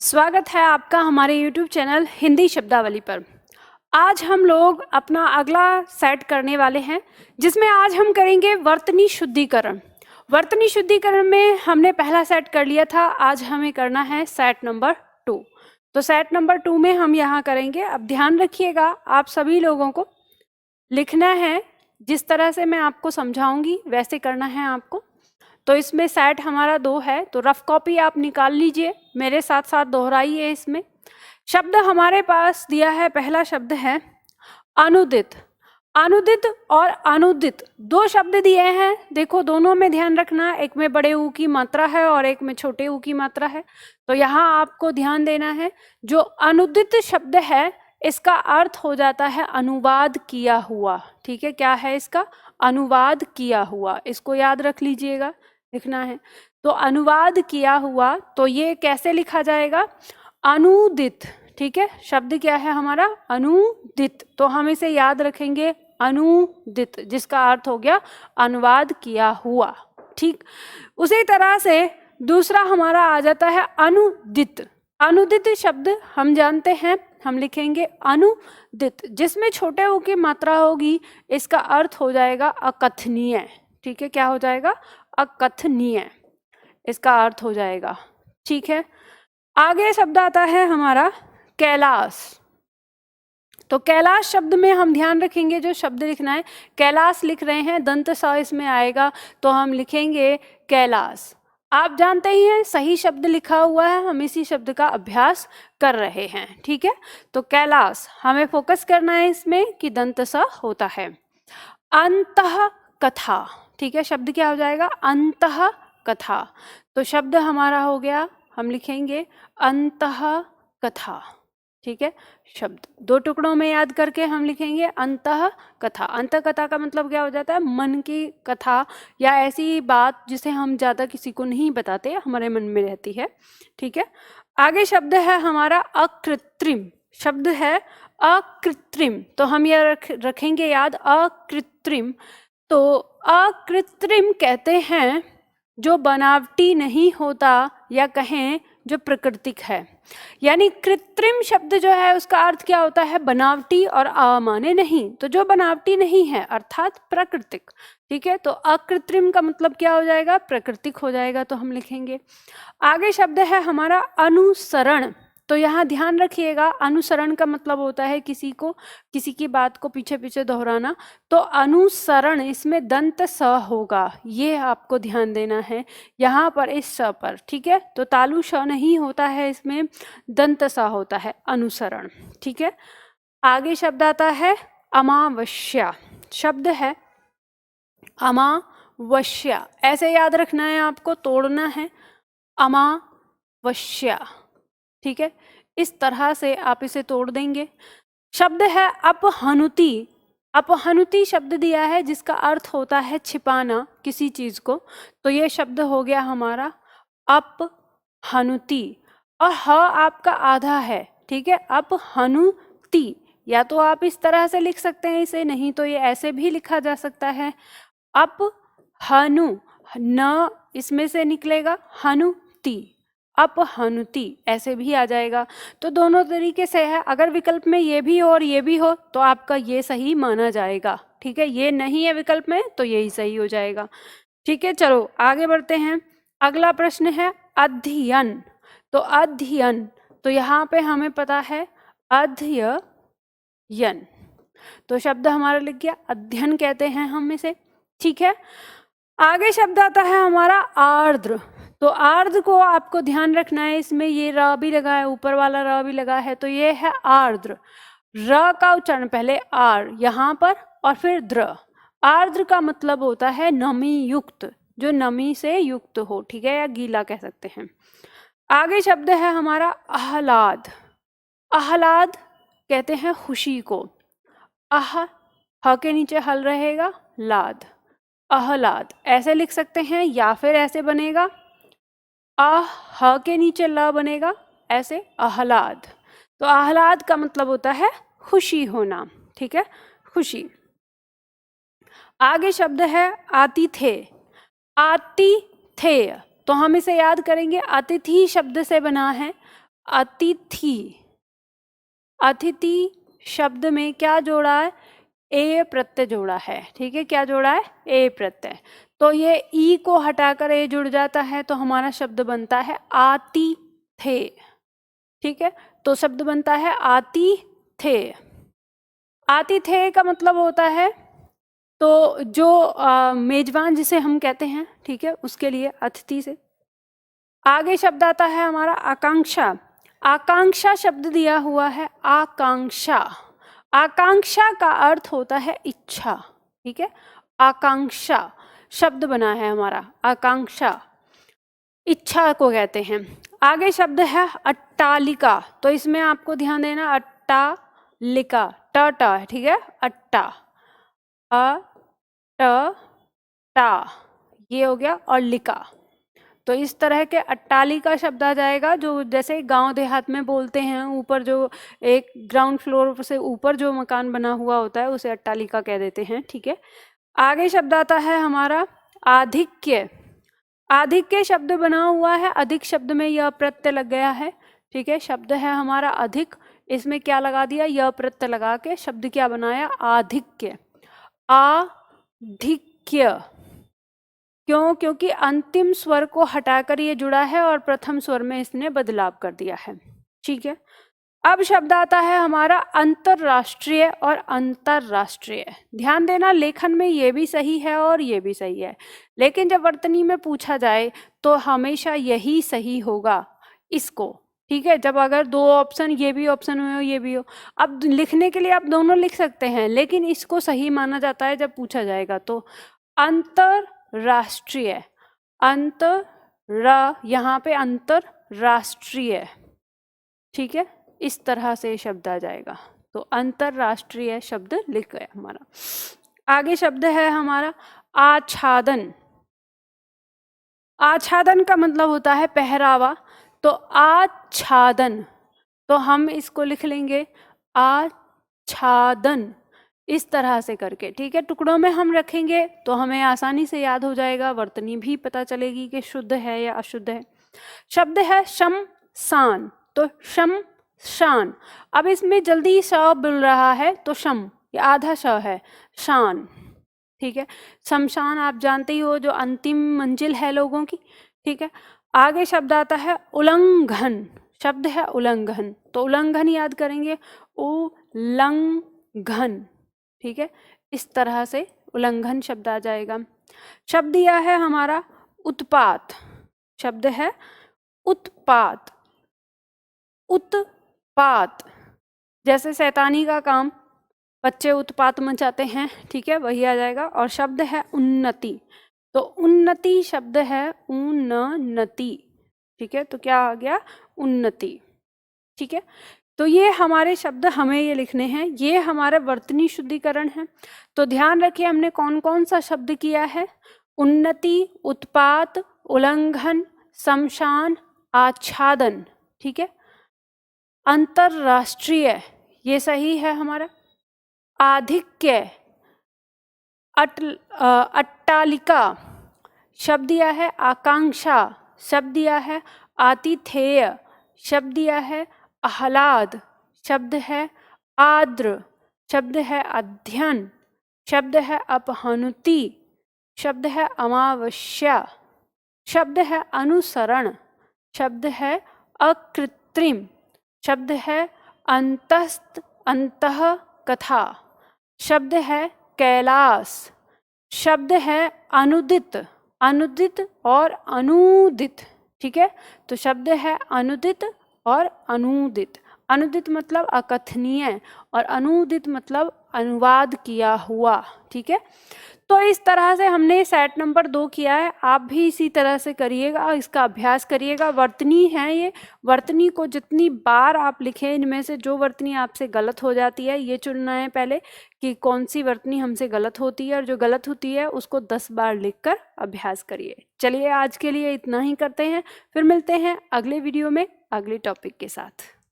स्वागत है आपका हमारे YouTube चैनल हिंदी शब्दावली पर। आज हम लोग अपना अगला सेट करने वाले हैं, जिसमें आज हम करेंगे वर्तनी शुद्धिकरण। वर्तनी शुद्धिकरण में हमने पहला सेट कर लिया था, आज हमें करना है सेट नंबर 2। तो सेट नंबर 2 में हम यहाँ करेंगे। अब ध्यान रखिएगा, आप सभी लोगों को लिखना है, जिस तरह से मैं आपको समझाऊंगी वैसे करना है आपको। तो इसमें सेट हमारा 2 है, तो रफ कॉपी आप निकाल लीजिए, मेरे साथ साथ दोहराइए। इसमें शब्द हमारे पास दिया है, पहला शब्द है अनुदित। अनुदित और अनुदित दो शब्द दिए हैं, देखो दोनों में ध्यान रखना, एक में बड़े ऊ की मात्रा है और एक में छोटे ऊ की मात्रा है। तो यहाँ आपको ध्यान देना है, जो अनुदित शब्द है इसका अर्थ हो जाता है अनुवाद किया हुआ। ठीक है, क्या है इसका? अनुवाद किया हुआ। इसको याद रख लीजिएगा, लिखना है। तो अनुवाद किया हुआ, तो ये कैसे लिखा जाएगा? अनुदित। ठीक है, शब्द क्या है हमारा? अनुदित। तो हम इसे याद रखेंगे अनुदित, जिसका अर्थ हो गया अनुवाद किया हुआ। ठीक, उसी तरह से दूसरा हमारा आ जाता है अनुदित। अनुदित शब्द हम जानते हैं, हम लिखेंगे अनुदित, जिसमें छोटे ऊ की मात्रा होगी, इसका अर्थ हो जाएगा अकथनीय। ठीक है, क्या हो जाएगा? अकथनीय, इसका अर्थ हो जाएगा। ठीक है, आगे शब्द आता है हमारा कैलाश। तो कैलाश शब्द में हम ध्यान रखेंगे, जो शब्द लिखना है, कैलाश लिख रहे हैं, दंत स इसमें आएगा, तो हम लिखेंगे कैलाश। आप जानते ही हैं, सही शब्द लिखा हुआ है, हम इसी शब्द का अभ्यास कर रहे हैं। ठीक है, तो कैलाश हमें फोकस करना है इसमें कि दंत स होता है। अंतः कथा। ठीक है, शब्द क्या हो जाएगा? अंतः कथा। तो शब्द हमारा हो गया, हम लिखेंगे अंतः कथा। ठीक है, शब्द दो टुकड़ों में याद करके हम लिखेंगे अंतः कथा। अंतः कथा का मतलब क्या हो जाता है? मन की कथा, या ऐसी बात जिसे हम ज़्यादा किसी को नहीं बताते, हमारे मन में रहती है। ठीक है, आगे शब्द है हमारा अकृत्रिम। शब्द है अकृत्रिम, तो हम यह रखेंगे याद, अकृत्रिम। तो अकृत्रिम कहते हैं जो बनावटी नहीं होता, या कहें जो प्राकृतिक है। यानी कृत्रिम शब्द जो है उसका अर्थ क्या होता है? बनावटी और अमान्य नहीं। तो जो बनावटी नहीं है अर्थात प्राकृतिक। ठीक है, तो अकृत्रिम का मतलब क्या हो जाएगा? प्राकृतिक हो जाएगा। तो हम लिखेंगे। आगे शब्द है हमारा अनुसरण। तो यहाँ ध्यान रखिएगा, अनुसरण का मतलब होता है किसी की बात को पीछे पीछे दोहराना। तो अनुसरण, इसमें दंत स होगा, ये आपको ध्यान देना है यहाँ पर, इस स पर। ठीक है, तो तालु श नहीं होता है, इसमें दंत स होता है, अनुसरण। ठीक है, आगे शब्द आता है अमावस्या। शब्द है अमावस्या, ऐसे याद रखना है आपको, तोड़ना है, अमावस्या। ठीक है, इस तरह से आप इसे तोड़ देंगे। शब्द है अपहनुति। अपहनुति शब्द दिया है, जिसका अर्थ होता है छिपाना किसी चीज को। तो ये शब्द हो गया हमारा अपहनुति, और ह आपका आधा है। ठीक है, अपहनुति, या तो आप इस तरह से लिख सकते हैं इसे, नहीं तो ये ऐसे भी लिखा जा सकता है, अपहनु, न इसमें से निकलेगा, हनुति, अपहनुति, ऐसे भी आ जाएगा। तो दोनों तरीके से है, अगर विकल्प में ये भी हो और ये भी हो तो आपका ये सही माना जाएगा। ठीक है, ये नहीं है विकल्प में तो यही सही हो जाएगा। ठीक है, चलो आगे बढ़ते हैं। अगला प्रश्न है अध्ययन। तो अध्ययन, तो यहाँ पे हमें पता है अध्ययन, तो शब्द हमारा लिख गया, अध्ययन कहते हैं हम इसे। ठीक है, आगे शब्द आता है हमारा आर्द्र। तो आर्द्र को आपको ध्यान रखना है, इसमें ये र भी लगा है, ऊपर वाला र भी लगा है, तो ये है आर्द्र। र का उच्चारण पहले आर यहाँ पर और फिर द्र। आर्द्र का मतलब होता है नमी युक्त, जो नमी से युक्त हो। ठीक है, या गीला कह सकते हैं। आगे शब्द है हमारा आह्लाद। आह्लाद कहते हैं खुशी को। आह, ह के नीचे हल रहेगा, लाद, आह्लाद, ऐसे लिख सकते हैं, या फिर ऐसे बनेगा, ह के नीचे ल बनेगा, ऐसे आह्लाद। तो आह्लाद का मतलब होता है खुशी होना। ठीक है, खुशी। आगे शब्द है आतिथेय। आतिथेय, तो हम इसे याद करेंगे, अतिथि शब्द से बना है, अतिथि। अतिथि शब्द में क्या जोड़ा है? ए प्रत्यय जोड़ा है। ठीक है, क्या जोड़ा है? ए प्रत्यय। तो ये ई को हटाकर ए जुड़ जाता है तो हमारा शब्द बनता है आती थे। ठीक है, तो शब्द बनता है आती थे। आती थे का मतलब होता है तो जो मेजबान जिसे हम कहते हैं, ठीक है, उसके लिए अतिथि से। आगे शब्द आता है हमारा आकांक्षा। आकांक्षा शब्द दिया हुआ है आकांक्षा। आकांक्षा का अर्थ होता है इच्छा। ठीक है, आकांक्षा शब्द बना है हमारा, आकांक्षा इच्छा को कहते हैं। आगे शब्द है अट्टालिका। तो इसमें आपको ध्यान देना, अट्टालिका, ट ट है। ठीक है, अट्टा, अ ट टा, ये हो गया, और लिका। तो इस तरह के अट्टालिका शब्द आ जाएगा, जो जैसे गांव देहात में बोलते हैं, ऊपर जो एक ग्राउंड फ्लोर से ऊपर जो मकान बना हुआ होता है उसे अट्टालिका कह देते हैं। ठीक है, आगे शब्द आता है हमारा आधिक्य। आधिक्य शब्द बना हुआ है, अधिक शब्द में यह प्रत्यय लग गया है। ठीक है, शब्द है हमारा अधिक, इसमें क्या लगा दिया? यह प्रत्यय लगा के शब्द क्या बनाया? आधिक्य। आधिक्य क्यों? क्योंकि अंतिम स्वर को हटाकर ये जुड़ा है और प्रथम स्वर में इसने बदलाव कर दिया है। ठीक है, अब शब्द आता है हमारा अंतरराष्ट्रीय और अंतरराष्ट्रीय। ध्यान देना, लेखन में ये भी सही है और ये भी सही है, लेकिन जब वर्तनी में पूछा जाए तो हमेशा यही सही होगा इसको। ठीक है, जब अगर दो ऑप्शन, ये भी ऑप्शन में हो ये भी हो, अब लिखने के लिए आप दोनों लिख सकते हैं, लेकिन इसको सही माना जाता है जब पूछा जाएगा। तो अंतरराष्ट्रीय, यहाँ पे अंतरराष्ट्रीय। ठीक है, इस तरह से शब्द आ जाएगा। तो अंतरराष्ट्रीय शब्द लिख गया हमारा। आगे शब्द है हमारा आच्छादन। आच्छादन का मतलब होता है पहरावा। तो आच्छादन, तो हम इसको लिख लेंगे आच्छादन, इस तरह से करके। ठीक है, टुकड़ों में हम रखेंगे तो हमें आसानी से याद हो जाएगा, वर्तनी भी पता चलेगी कि शुद्ध है या अशुद्ध है। शब्द है शमशान। तो शमशान, अब इसमें जल्दी श बोल रहा है तो शम, ये आधा श है, शान। ठीक है, शमशान आप जानते ही हो, जो अंतिम मंजिल है लोगों की। ठीक है, आगे शब्द आता है उल्लंघन। शब्द है उल्लंघन, तो उल्लंघन याद करेंगे, उल्लंघन। ठीक है, इस तरह से उल्लंघन शब्द आ जाएगा। शब्द दिया है हमारा उत्पात। शब्द है उत्पात। उत्पात जैसे शैतानी का काम, बच्चे उत्पात मचाते हैं। ठीक है, वही आ जाएगा। और शब्द है उन्नति। तो उन्नति शब्द है उन्नति। ठीक है, तो क्या आ गया? उन्नति। ठीक है, तो ये हमारे शब्द हमें ये लिखने हैं, ये हमारे वर्तनी शुद्धिकरण है। तो ध्यान रखिए हमने कौन कौन सा शब्द किया है? उन्नति, उत्पात, उल्लंघन, शमशान, आच्छादन। ठीक है, अंतरराष्ट्रीय ये सही है हमारा। आधिक्य, अट्टालिका, शब्द दिया है आकांक्षा, शब्द दिया है आतिथेय, शब्द दिया है आह्लाद, शब्द है आर्द्र, शब्द है अध्ययन, शब्द है अपहनुति, शब्द है अमावस्या, शब्द है अनुसरण, शब्द है अकृत्रिम, शब्द है अंतः कथा, शब्द है कैलाश, शब्द है अनुदित। अनुदित और अनूदित। ठीक है, तो शब्द है अनुदित और अनूदित। अनुदित मतलब अकथनीय और अनूदित मतलब अनुवाद किया हुआ। ठीक है, तो इस तरह से हमने सेट नंबर 2 किया है। आप भी इसी तरह से करिएगा, इसका अभ्यास करिएगा। वर्तनी है ये, वर्तनी को जितनी बार आप लिखें, इनमें से जो वर्तनी आपसे गलत हो जाती है ये चुनना है पहले कि कौन सी वर्तनी हमसे गलत होती है, और जो गलत होती है उसको 10 बार लिखकर अभ्यास करिए। चलिए आज के लिए इतना ही करते हैं, फिर मिलते हैं अगले वीडियो में अगले टॉपिक के साथ।